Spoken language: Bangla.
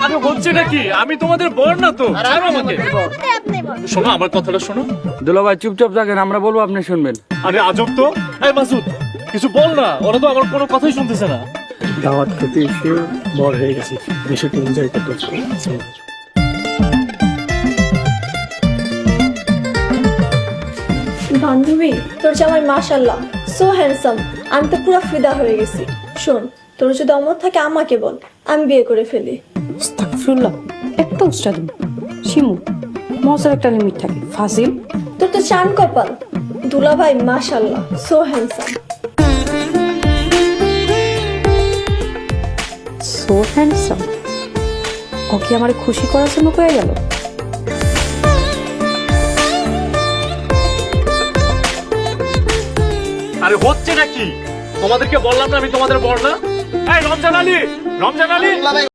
আরে হচ্ছে নাকি? আমি তোমাদের বর না তো, ছাড়ো আমাকে। শোনো আমার কথাটা শোনো। দুলা ভাই চুপচাপ থাকেন, আমরা বলবো আপনি শুনবেন। আরে আজব তো। এই মাসুদ কিছু বল না, ওরা তো আমার কোনো কথাই শুনতেছে না। দাওয়াত খেতে এসে বড় হয়ে গেছে, বিষয়টা এনজয় করতে। বান্ধবী তোর জামাই মাশাআল্লাহ সো হ্যান্ডসাম, আমি তো পুরো ফিদা হয়ে গেছি। শোন, তোর যদি অমত থাকে আমাকে বল, আমি বিয়ে করে ফেলি। আস্তাগফিরুল্লাহ, একটা উস্তাদ শিমু মজার একটা লিমিট থাকে। ফাজিল, তোর তো চান কপাল। দুলা ভাই মাশাআল্লাহ সো হ্যান্ডসাম। So handsome. ও কি আমার খুশি করার জন্য কয়ে গেল? আরে হচ্ছে নাকি? তোমাদেরকে বললাম না আমি তোমাদের বর না। এই রমজান আলী, রমজান আলী।